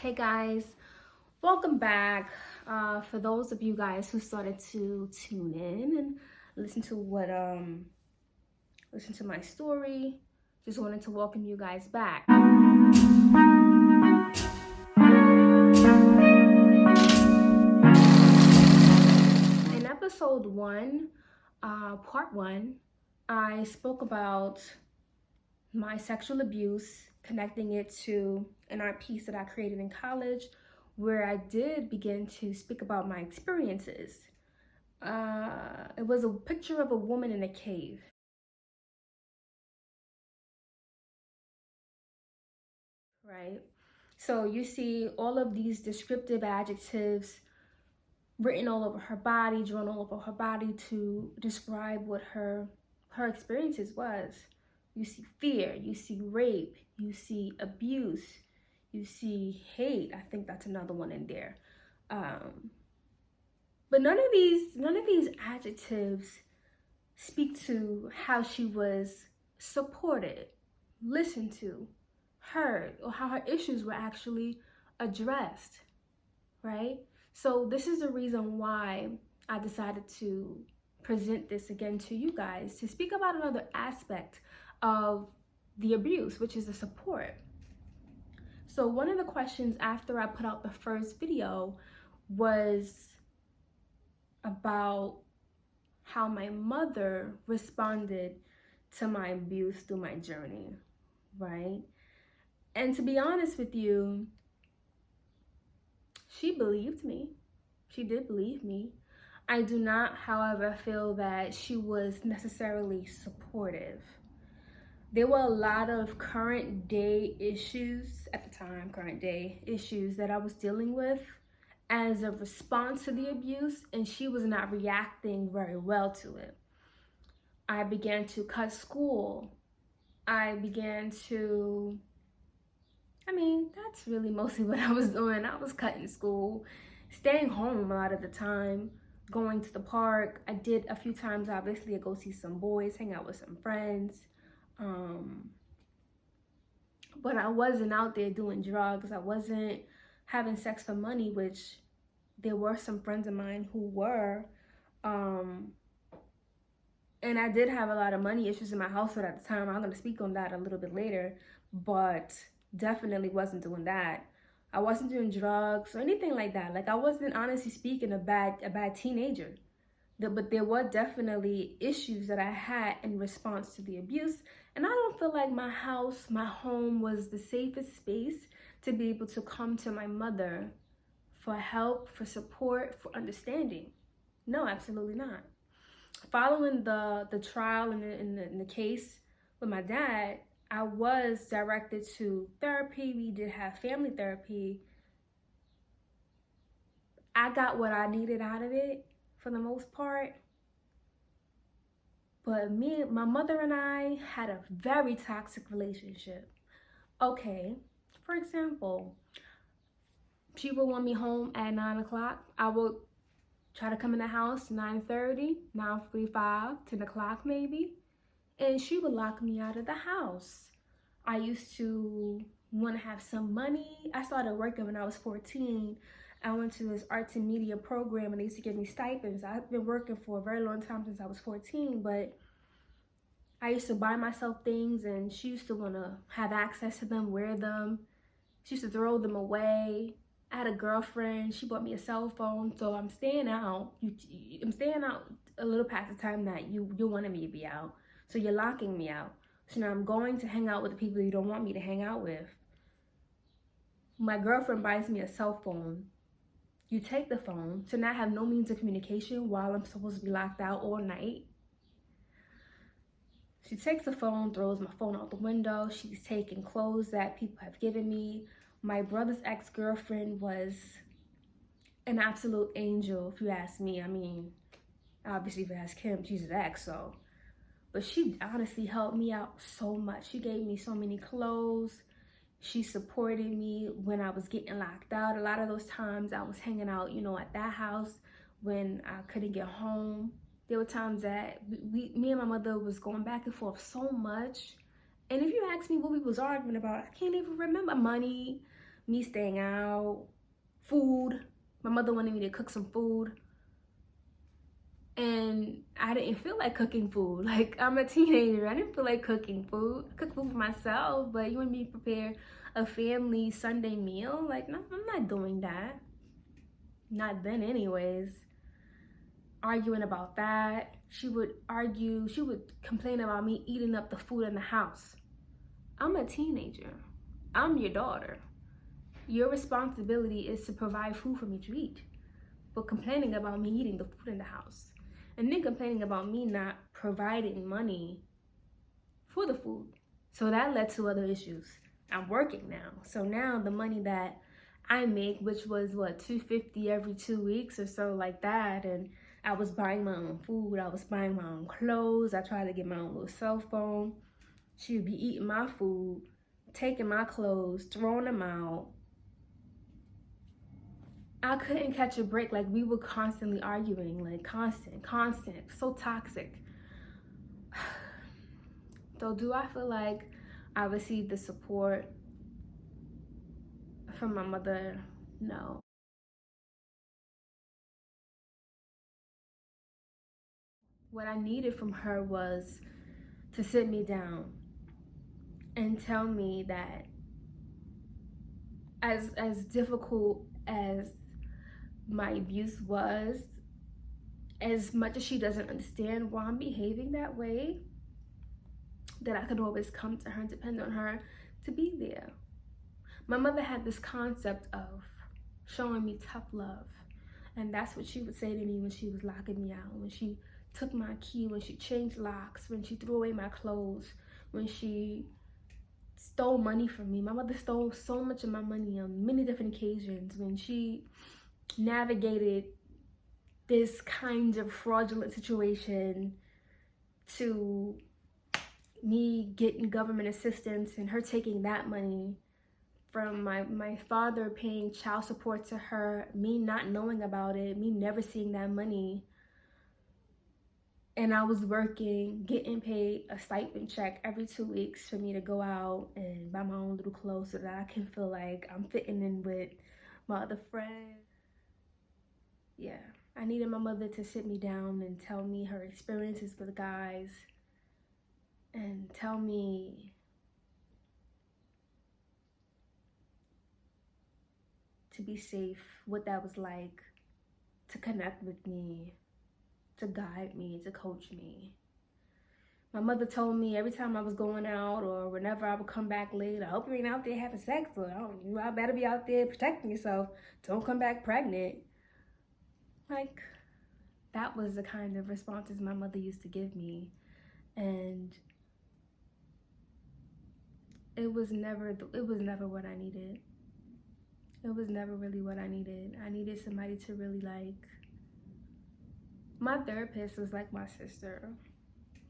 Hey guys, welcome back. For those of you guys who started to tune in and listen to listen to my story, just wanted to welcome you guys back. In episode 1, part 1, I spoke about my sexual abuse, connecting it to an art piece that I created in college, where I did begin to speak about my experiences. It was a picture of a woman in a cave. Right? So you see all of these descriptive adjectives written all over her body, drawn all over her body to describe what her experiences was. You see fear, you see rape, you see abuse, you see hate. I think that's another one in there. But none of these adjectives speak to how she was supported, listened to, heard, or how her issues were actually addressed, right? So this is the reason why I decided to present this again to you guys, to speak about another aspect of the abuse, which is the support. So one of the questions after I put out the first video was about how my mother responded to my abuse through my journey, right? And to be honest with you, she believed me. She did believe me. I do not, however, feel that she was necessarily supportive. There were a lot of current day issues at the time, that I was dealing with as a response to the abuse, and she was not reacting very well to it. I began to cut school. That's really mostly what I was doing. I was cutting school, staying home a lot of the time, going to the park. I did a few times, obviously, I go see some boys, hang out with some friends. But I wasn't out there doing drugs. I wasn't having sex for money, which there were some friends of mine who were. And I did have a lot of money issues in my household at the time. I'm going to speak on that a little bit later, but definitely wasn't doing that. I wasn't doing drugs or anything like that. Like, I wasn't, honestly speaking, a bad teenager. But there were definitely issues that I had in response to the abuse. And I don't feel like my home was the safest space to be able to come to my mother for help, for support, for understanding. No, absolutely not. Following the trial in the case with my dad, I was directed to therapy. We did have family therapy. I got what I needed out of it for the most part. But my mother and I had a very toxic relationship. Okay, for example, she would want me home at 9 o'clock. I would try to come in the house 9:30, 9:45, 10 o'clock maybe. And she would lock me out of the house. I used to want to have some money. I started working when I was 14. I went to this arts and media program and they used to give me stipends. I've been working for a very long time, since I was 14, but I used to buy myself things and she used to want to have access to them, wear them. She used to throw them away. I had a girlfriend. She bought me a cell phone. So I'm staying out. I'm staying out a little past the time that you wanted me to be out. So you're locking me out. So now I'm going to hang out with the people you don't want me to hang out with. My girlfriend buys me a cell phone. You take the phone. So now I have no means of communication while I'm supposed to be locked out all night. She takes the phone, throws my phone out the window. She's taking clothes that people have given me. My brother's ex-girlfriend was an absolute angel, if you ask me. I mean, obviously, if you ask him, she's his ex, so. But she honestly helped me out so much. She gave me so many clothes. She supported me when I was getting locked out. A lot of those times I was hanging out, at that house when I couldn't get home. There were times that me and my mother was going back and forth so much. And if you ask me what we was arguing about, I can't even remember. Money, me staying out, food. My mother wanted me to cook some food. And I didn't feel like cooking food. Like, I'm a teenager. I didn't feel like cooking food. I cook food for myself, but you want me to prepare a family Sunday meal? Like, no, I'm not doing that. Not then anyways. Arguing about that. She would complain about me eating up the food in the house. I'm a teenager. I'm your daughter. Your responsibility is to provide food for me to eat. But complaining about me eating the food in the house. And then complaining about me not providing money for the food. So that led to other issues. I'm working now. So now the money that I make, which was what, $250 every 2 weeks or so, like that, and I was buying my own food, I was buying my own clothes, I tried to get my own little cell phone. She would be eating my food, taking my clothes, throwing them out. I couldn't catch a break. Like, we were constantly arguing, like constant, so toxic. So do I feel like I received the support from my mother? No. What I needed from her was to sit me down and tell me that as difficult as my abuse was, as much as she doesn't understand why I'm behaving that way, that I could always come to her and depend on her to be there. My mother had this concept of showing me tough love. And that's what she would say to me when she was locking me out, when she took my key, when she changed locks, when she threw away my clothes, when she stole money from me. My mother stole so much of my money on many different occasions, when she navigated this kind of fraudulent situation to me getting government assistance and her taking that money, from my father paying child support to her, me not knowing about it, me never seeing that money. And I was working, getting paid a stipend check every 2 weeks for me to go out and buy my own little clothes so that I can feel like I'm fitting in with my other friends. Yeah, I needed my mother to sit me down and tell me her experiences with guys and tell me to be safe, what that was like, to connect with me, to guide me, to coach me. My mother told me every time I was going out or whenever I would come back late, I hope you ain't out there having sex, or I better be out there protecting yourself. Don't come back pregnant. Like, that was the kind of responses my mother used to give me. And it was never what I needed. It was never really what I needed. I needed somebody to really like. My therapist was like my sister.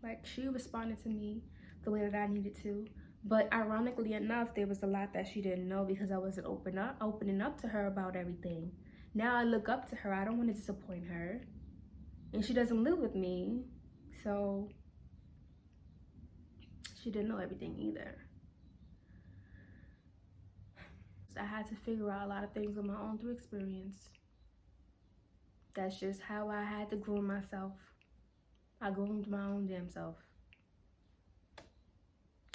Like, she responded to me the way that I needed to. But ironically enough, there was a lot that she didn't know because I wasn't opening up to her about everything. Now I look up to her. I don't want to disappoint her. And she doesn't live with me. So she didn't know everything either. I had to figure out a lot of things on my own through experience. That's just how I had to groom myself. I groomed my own damn self.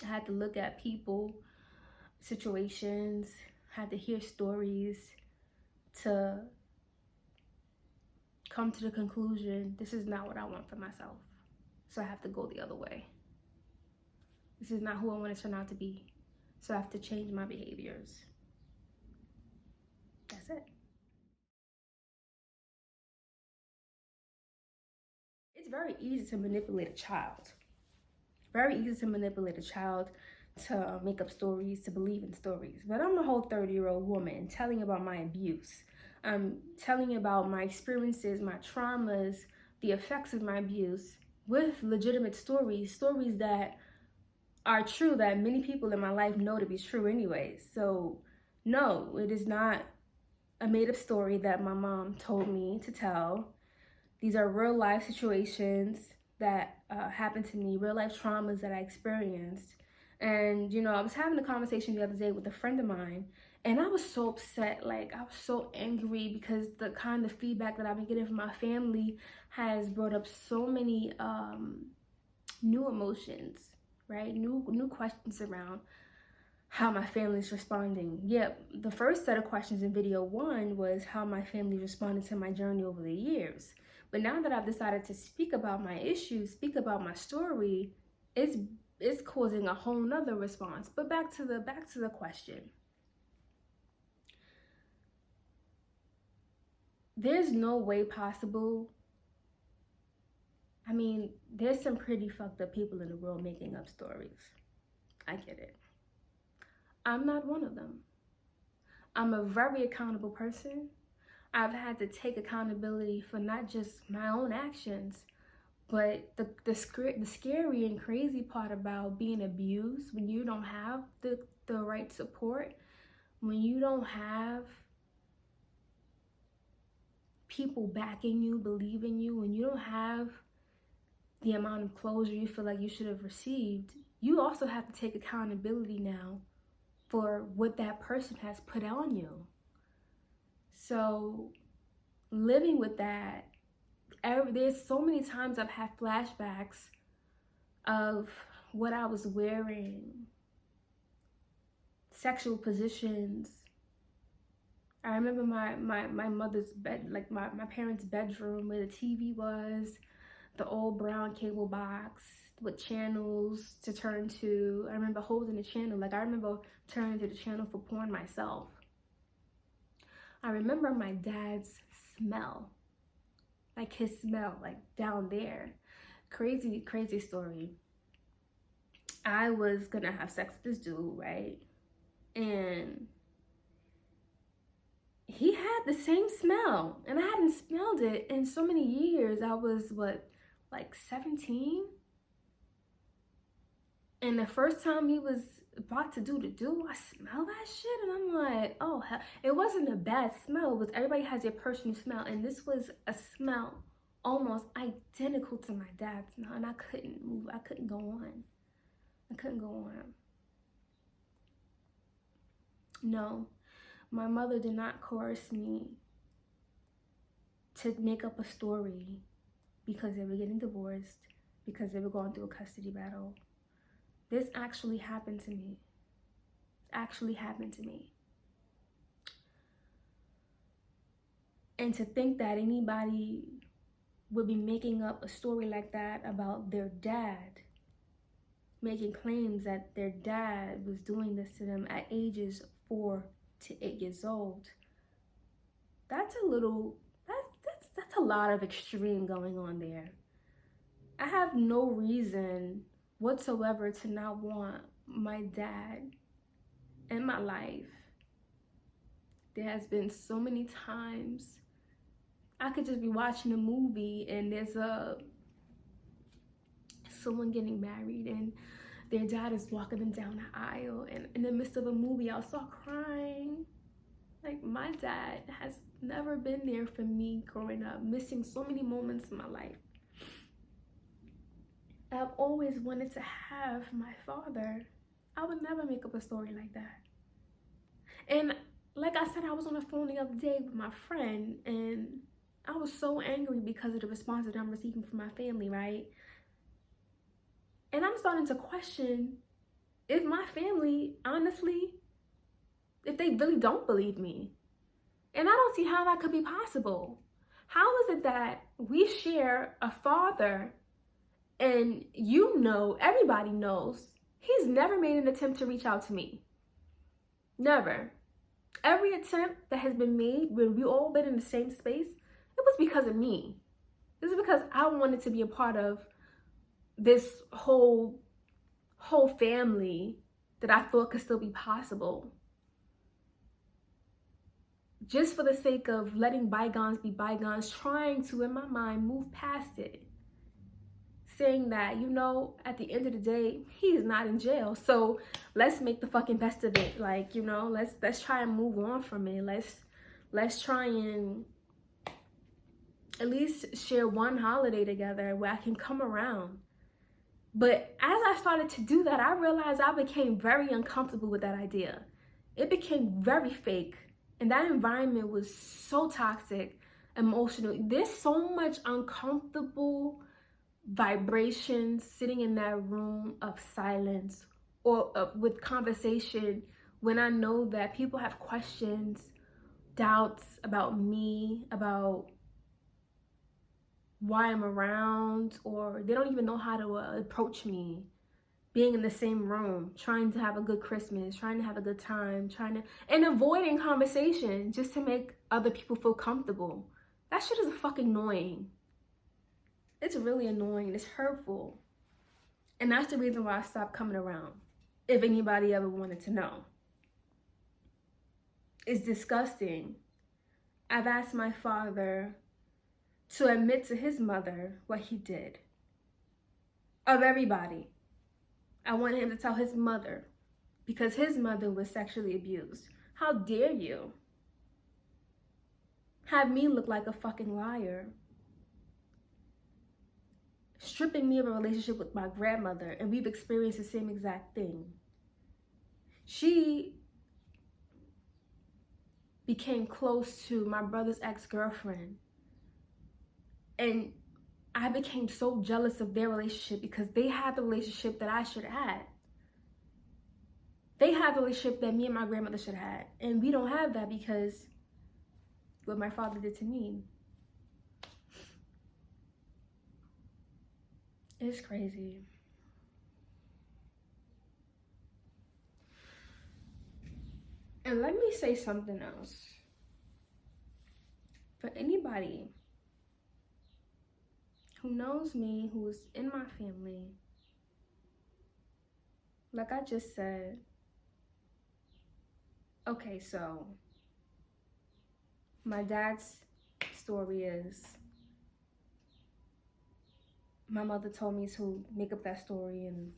I had to look at people, situations, had to hear stories to come to the conclusion, this is not what I want for myself. So I have to go the other way. This is not who I want to turn out to be. So I have to change my behaviors. That's it. It's very easy to manipulate a child. Very easy to manipulate a child to make up stories, to believe in stories. But I'm a whole 30-year-old woman telling about my abuse. I'm telling about my experiences, my traumas, the effects of my abuse with legitimate stories that are true, that many people in my life know to be true anyways. So no, it is not a made-up story that my mom told me to tell. These are real life situations that happened to me, real life traumas that I experienced. And, you know, I was having a conversation the other day with a friend of mine, and I was so upset. Like, I was so angry because the kind of feedback that I've been getting from my family has brought up so many new emotions, right? New questions around how my family's responding. Yep, the first set of questions in video 1 was how my family responded to my journey over the years. But now that I've decided to speak about my issues, speak about my story, it's causing a whole nother response. But back to the question. There's no way possible. I mean, there's some pretty fucked up people in the world making up stories. I get it. I'm not one of them. I'm a very accountable person. I've had to take accountability for not just my own actions, but the scary and crazy part about being abused, when you don't have the right support, when you don't have people backing you, believing you, when you don't have the amount of closure you feel like you should have received, you also have to take accountability now for what that person has put on you. So living with that, there's so many times I've had flashbacks of what I was wearing, sexual positions. I remember my mother's bed, like my parents' bedroom where the TV was, the old brown cable box with channels to turn to. I remember holding the channel. Like, I remember turning to the channel for porn myself. I remember my dad's smell. Like, his smell, like down there. Crazy story. I was gonna have sex with this dude, right? And he had the same smell. And I hadn't smelled it in so many years. I was, what, like 17? And the first time he was about to do I smell that shit, and I'm like, oh hell. It wasn't a bad smell, but everybody has their personal smell, and this was a smell almost identical to my dad's smell, and I couldn't move. I couldn't go on. No, my mother did not coerce me to make up a story because they were getting divorced, because they were going through a custody battle. This actually happened to me. And to think that anybody would be making up a story like that about their dad, making claims that their dad was doing this to them at ages 4 to 8 years old, that's a lot of extreme going on there. I have no reason whatsoever to not want my dad in my life. There has been so many times I could just be watching a movie and there's someone getting married and their dad is walking them down the aisle, and in the midst of a movie I'll start crying. Like, my dad has never been there for me growing up, missing so many moments in my life. I've always wanted to have my father. I would never make up a story like that. And like I said, I was on the phone the other day with my friend, and I was so angry because of the response that I'm receiving from my family, right? And I'm starting to question if my family, honestly, if they really don't believe me. And I don't see how that could be possible. How is it that we share a father and everybody knows, he's never made an attempt to reach out to me? Never. Every attempt that has been made when we all been in the same space, it was because of me. It was because I wanted to be a part of this whole family that I thought could still be possible. Just for the sake of letting bygones be bygones, trying to, in my mind, move past it. Saying that, at the end of the day, he is not in jail. So let's make the fucking best of it. Like, let's try and move on from it. Let's try and at least share one holiday together where I can come around. But as I started to do that, I realized I became very uncomfortable with that idea. It became very fake. And that environment was so toxic, emotional. There's so much uncomfortable vibrations sitting in that room of silence or with conversation when I know that people have questions, doubts about me, about why I'm around, or they don't even know how to approach me. Being in the same room, trying to have a good Christmas, trying to have a good time, and avoiding conversation just to make other people feel comfortable. That shit is fucking annoying. It's really annoying. It's hurtful. And that's the reason why I stopped coming around. If anybody ever wanted to know. It's disgusting. I've asked my father to admit to his mother what he did. Of everybody. I wanted him to tell his mother because his mother was sexually abused. How dare you have me look like a fucking liar? Stripping me of a relationship with my grandmother, and we've experienced the same exact thing. She became close to my brother's ex-girlfriend, and I became so jealous of their relationship because they had the relationship that I should have had. They had the relationship that me and my grandmother should have had, and we don't have that because what my father did to me. It's crazy. And let me say something else. For anybody who knows me, who's in my family, like I just said, okay, so my dad's story is my mother told me to make up that story, and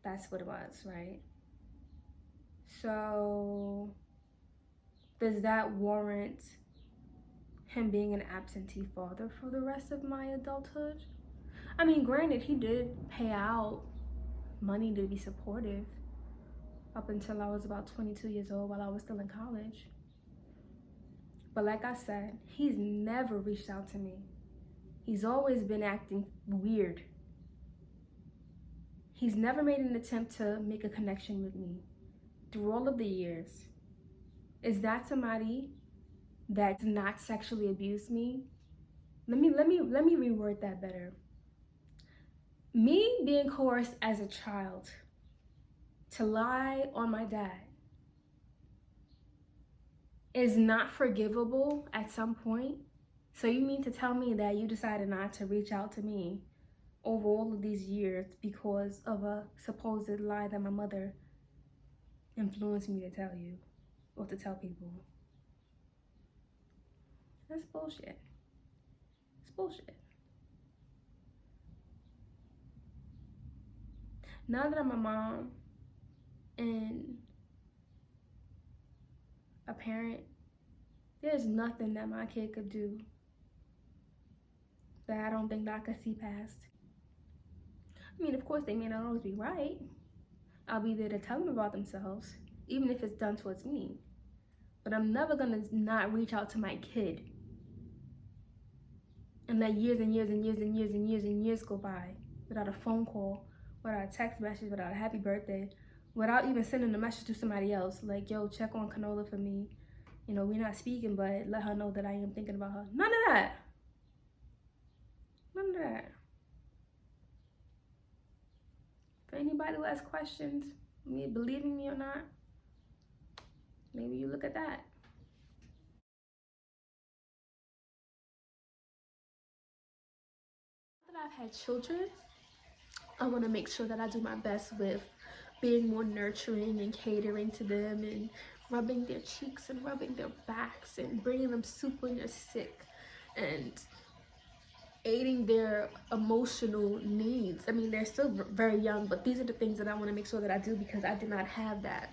that's what it was, right? So does that warrant him being an absentee father for the rest of my adulthood? I mean, granted, he did pay out money to be supportive up until I was about 22 years old while I was still in college. But like I said, he's never reached out to me. He's always been acting weird. He's never made an attempt to make a connection with me through all of the years. Is that somebody that does not sexually abuse me? Let me reword that better. Me being coerced as a child to lie on my dad is not forgivable at some point. So you mean to tell me that you decided not to reach out to me over all of these years because of a supposed lie that my mother influenced me to tell you or to tell people? That's bullshit. It's bullshit. Now that I'm a mom and a parent, there's nothing that my kid could do that I don't think that I could see past. I mean, of course, they may not always be right. I'll be there to tell them about themselves, even if it's done towards me. But I'm never gonna not reach out to my kid and let years and years and years and years and years and years go by without a phone call, without a text message, without a happy birthday, without even sending a message to somebody else like, yo, check on Canola for me. You know, we're not speaking, but let her know that I am thinking about her. None of that. None of that. For anybody who has questions, me believing me or not, maybe you look at that. Now that I've had children, I want to make sure that I do my best with being more nurturing and catering to them and rubbing their cheeks and rubbing their backs and bringing them soup when they're sick and aiding their emotional needs. I mean, they're still very young, but these are the things that I want to make sure that I do because I did not have that.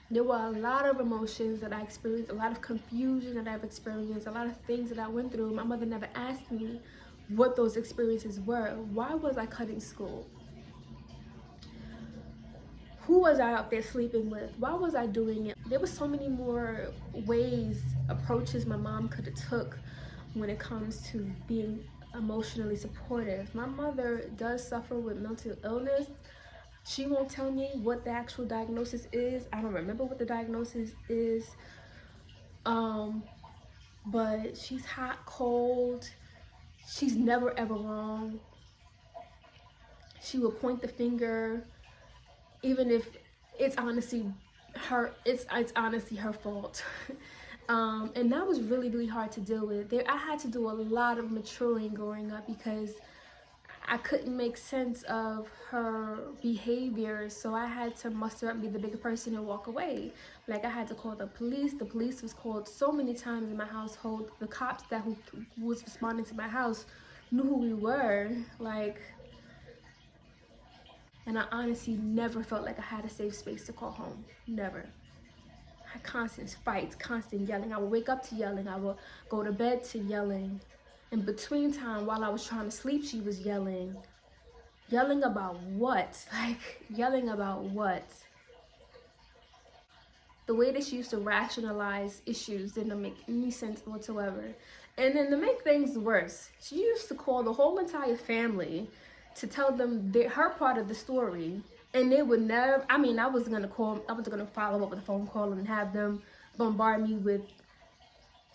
There were a lot of emotions that I experienced, a lot of confusion that I've experienced, a lot of things that I went through. My mother never asked me what those experiences were. Why was I cutting school? Who was I out there sleeping with? Why was I doing it? There were so many more ways, approaches my mom could have took when it comes to being emotionally supportive. My mother does suffer with mental illness. She won't tell me what the actual diagnosis is. I don't remember what the diagnosis is. But she's hot, cold. She's never ever wrong. She will point the finger, even if it's honestly her fault. And that was really hard to deal with. I had to do a lot of maturing growing up because I couldn't make sense of her behavior, so I had to muster up, be the bigger person, and walk away. Like, I had to call the police. The police was called so many times in my household. The cops who was responding to my house knew who we were. Like, and I honestly never felt like I had a safe space to call home. Never. I had constant fights, constant yelling. I would wake up to yelling. I would go to bed to yelling. In between time, while I was trying to sleep, she was yelling. Yelling about what? Like, yelling about what? The way that she used to rationalize issues didn't make any sense whatsoever. And then to make things worse, she used to call the whole entire family to tell them her part of the story. And they would never, I was going to follow up with a phone call and have them bombard me with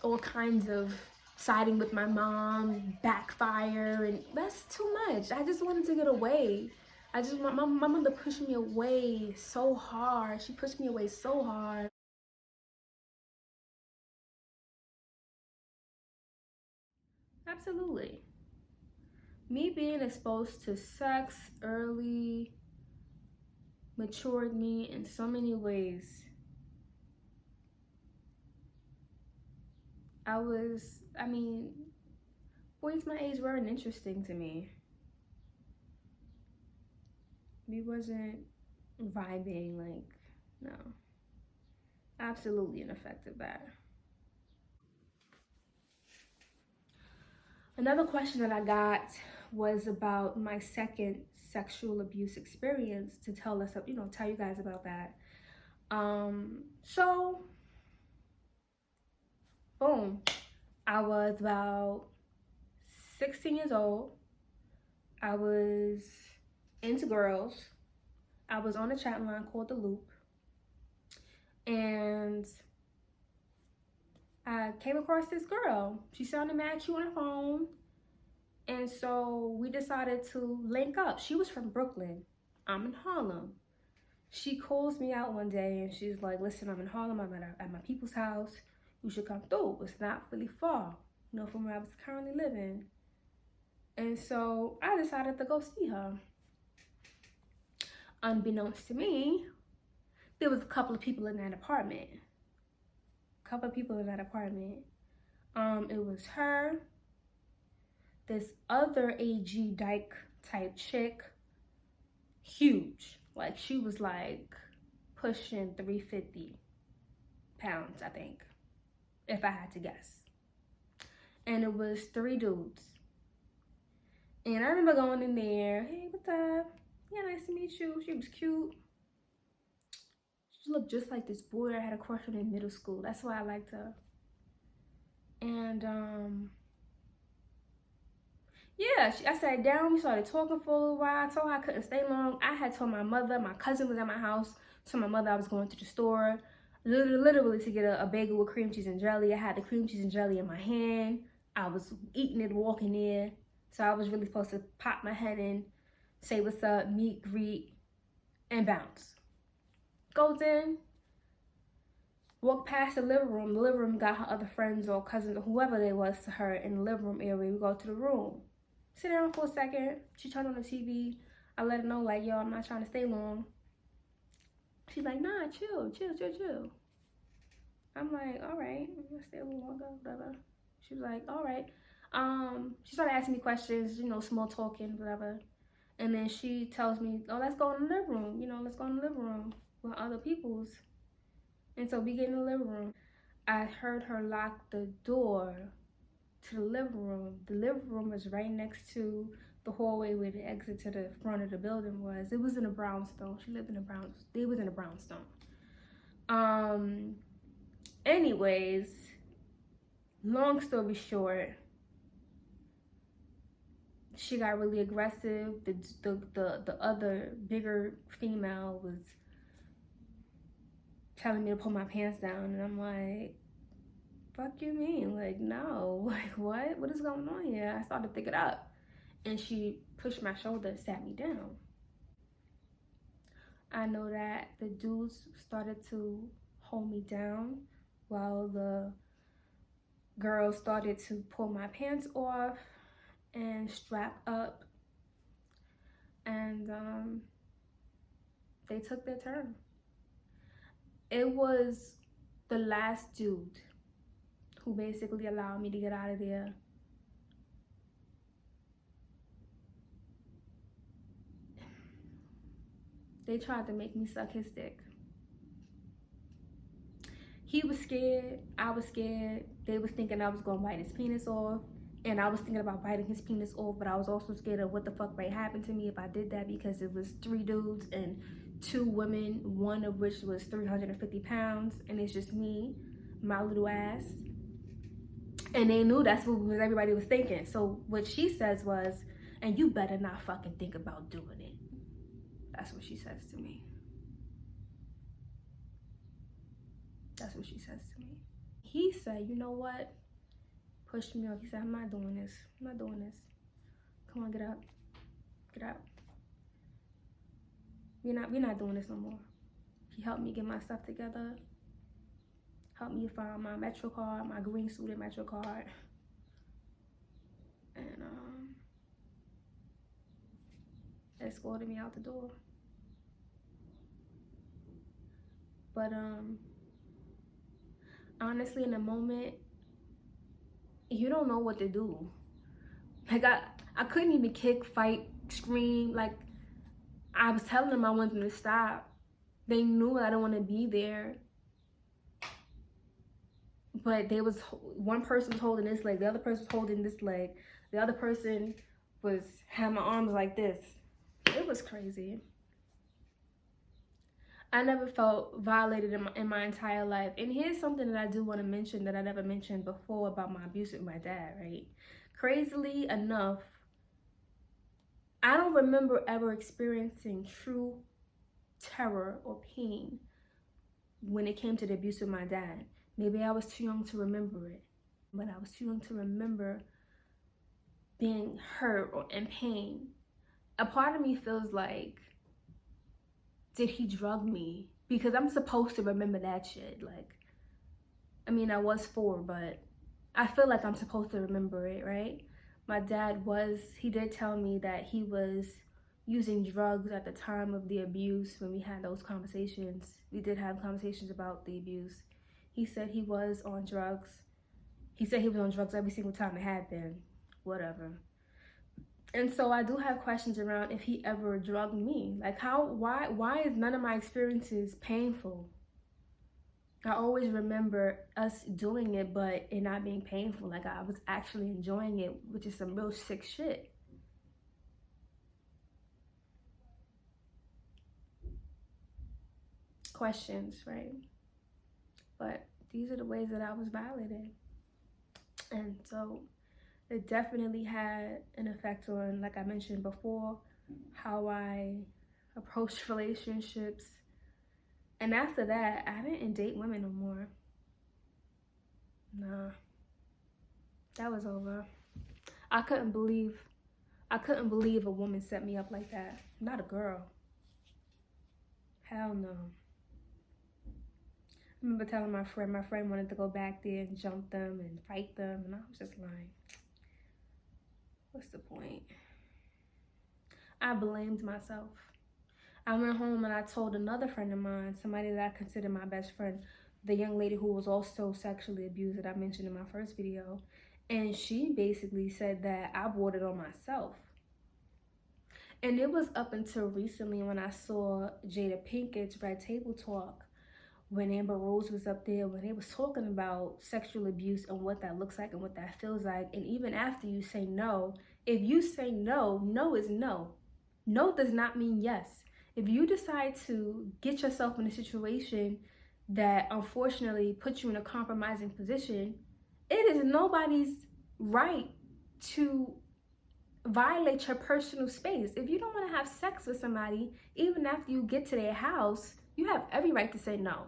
all kinds of siding with my mom, backfire, and that's too much. I just wanted to get away. My mother pushed me away so hard. She pushed me away so hard. Absolutely. Me being exposed to sex early matured me in so many ways. Boys my age weren't interesting to me. We wasn't vibing, like, no. Absolutely ineffective that. Another question that I got was about my second sexual abuse experience, to tell you guys about that. So, boom. I was about 16 years old. I was into girls. I was on a chat line called The Loop. And I came across this girl. She sounded mad cute on the phone. And so we decided to link up. She was from Brooklyn. I'm in Harlem. She calls me out one day and she's like, listen, I'm in Harlem. I'm at my people's house. You should come through. It's not really far, from where I was currently living. And so I decided to go see her. Unbeknownst to me, there was a couple of people in that apartment. It was her, this other AG Dyke type chick, huge. Like, she was like pushing 350 pounds, I think, if I had to guess. And it was 3 dudes. And I remember going in there, hey, what's up? Yeah, nice to meet you. She was cute. She looked just like this boy I had a crush on in middle school. That's why I liked her. And yeah, I sat down. We started talking for a little while. I told her I couldn't stay long. I had told my mother, my cousin was at my house. Told my mother I was going to the store, literally to get a bagel with cream cheese and jelly. I had the cream cheese and jelly in my hand. I was eating it, walking in. So I was really supposed to pop my head in, say what's up, meet, greet, and bounce. Goes in, walk past the living room. The living room got her other friends or cousins or whoever they was to her in the living room area. We go to the room. Sit down for a second. She turned on the TV. I let her know, like, yo, I'm not trying to stay long. She's like, nah, chill. I'm like, all right, I'm gonna stay a little longer, whatever. She was like, all right. She started asking me questions, small talking, whatever. And then she tells me, oh, let's go in the living room. Let's go in the living room with other people's. And so we get in the living room. I heard her lock the door to the living room. The living room was right next to the hallway where the exit to the front of the building was. It was in a brownstone. She lived in a brownstone. They was in a brownstone. Anyways, long story short, she got really aggressive. The other bigger female was telling me to pull my pants down, and I'm like, fuck you mean? Like, no. Like, what is going on here? I started to pick it up, and she pushed my shoulder and sat me down. I know that the dudes started to hold me down while the girls started to pull my pants off and strap up, and they took their turn. It was the last dude who basically allowed me to get out of there. They tried to make me suck his dick. He was scared, I was scared. They was thinking I was gonna bite his penis off, and I was thinking about biting his penis off, but I was also scared of what the fuck might happen to me if I did that, because it was 3 dudes and 2 women, one of which was 350 pounds, and it's just me, my little ass. And they knew that's what everybody was thinking. So what she says was, and you better not fucking think about doing it. That's what she says to me. That's what she says to me. He said, you know what? Pushed me off. He said, I'm not doing this. I'm not doing this. Come on, get up. Get up. We're not doing this no more. He helped me get my stuff together. Helped me find my Metro card, my green suited Metro card. And escorted me out the door. But honestly, in the moment, you don't know what to do. Like I couldn't even kick, fight, scream. Like, I was telling them I wanted them to stop. They knew I didn't want to be there. But there was one person was holding this leg, the other person was holding this leg, the other person had my arms like this. It was crazy. I never felt violated in my entire life. And here's something that I do want to mention that I never mentioned before about my abuse with my dad, right? Crazily enough, I don't remember ever experiencing true terror or pain when it came to the abuse of my dad. Maybe I was too young to remember it, but I was too young to remember being hurt or in pain. A part of me feels like, did he drug me? Because I'm supposed to remember that shit. Like, I mean, I was 4, but I feel like I'm supposed to remember it, right? My dad he did tell me that he was using drugs at the time of the abuse when we had those conversations. We did have conversations about the abuse. He said he was on drugs. He said he was on drugs every single time it happened. Whatever. And so I do have questions around if he ever drugged me. Like, why is none of my experiences painful? I always remember us doing it, but it not being painful. Like, I was actually enjoying it, which is some real sick shit. Questions, right? But these are the ways that I was violated. And so it definitely had an effect on, like I mentioned before, how I approach relationships. And after that, I didn't date women no more. Nah, that was over. I couldn't believe a woman set me up like that. Not a girl. Hell no. I remember telling my friend wanted to go back there and jump them and fight them, and I was just like, what's the point? I blamed myself. I went home and I told another friend of mine, somebody that I consider my best friend, the young lady who was also sexually abused that I mentioned in my first video, and she basically said that I brought it on myself. And it was up until recently when I saw Jada Pinkett's Red Table Talk, when Amber Rose was up there, when they was talking about sexual abuse and what that looks like and what that feels like. And even after you say no, if you say no, no is no. No does not mean yes. If you decide to get yourself in a situation that unfortunately puts you in a compromising position, it is nobody's right to violate your personal space. If you don't want to have sex with somebody, even after you get to their house, you have every right to say no.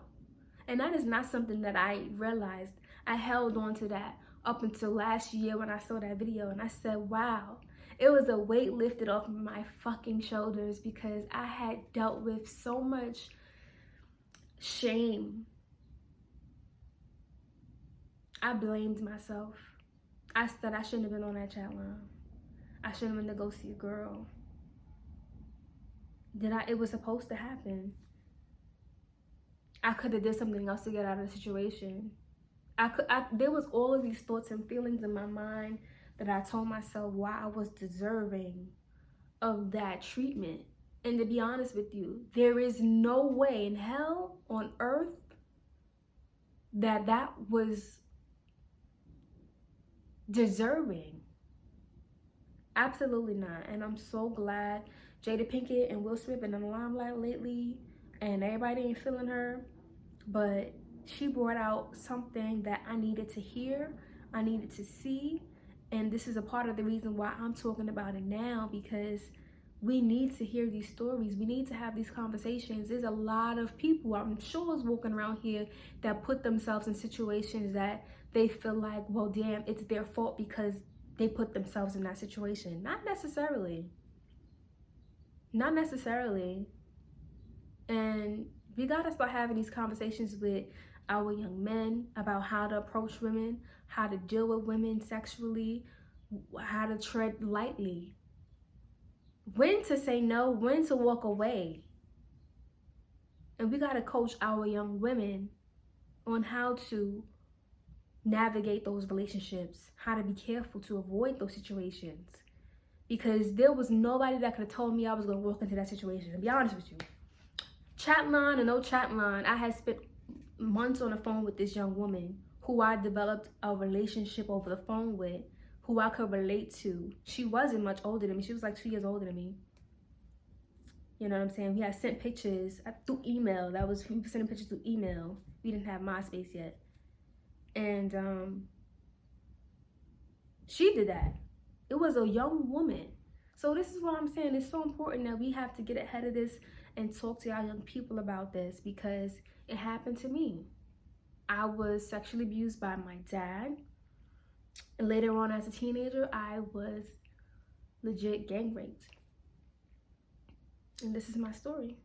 And that is not something that I realized. I held on to that up until last year when I saw that video, and I said, wow, it was a weight lifted off of my fucking shoulders, because I had dealt with so much shame. I blamed myself. I said I shouldn't have been on that chat line. I shouldn't have been to go see a girl. It was supposed to happen. I could have did something else to get out of the situation. There was all of these thoughts and feelings in my mind that I told myself why I was deserving of that treatment. And to be honest with you, there is no way in hell on earth that was deserving. Absolutely not. And I'm so glad Jada Pinkett and Will Smith been in the limelight lately, and everybody ain't feeling her, but she brought out something that I needed to hear, I needed to see, and this is a part of the reason why I'm talking about it now, because we need to hear these stories. We need to have these conversations. There's a lot of people, I'm sure, is walking around here that put themselves in situations that they feel like, well, damn, it's their fault because they put themselves in that situation. Not necessarily. Not necessarily. And we gotta start having these conversations with our young men about how to approach women, how to deal with women sexually, how to tread lightly, when to say no, when to walk away. And we gotta coach our young women on how to navigate those relationships, how to be careful to avoid those situations. Because there was nobody that could have told me I was gonna walk into that situation, to be honest with you. Chat line or no chat line, I had spent months on the phone with this young woman who I developed a relationship over the phone with, who I could relate to. She wasn't much older than me. She was like 2 years older than me. You know what I'm saying? We had sent pictures through email. We were sending pictures through email. We didn't have MySpace yet. And she did that. It was a young woman. So this is what I'm saying. It's so important that we have to get ahead of this and talk to our young people about this, because it happened to me. I was sexually abused by my dad. And later on as a teenager, I was legit gang raped. And this is my story.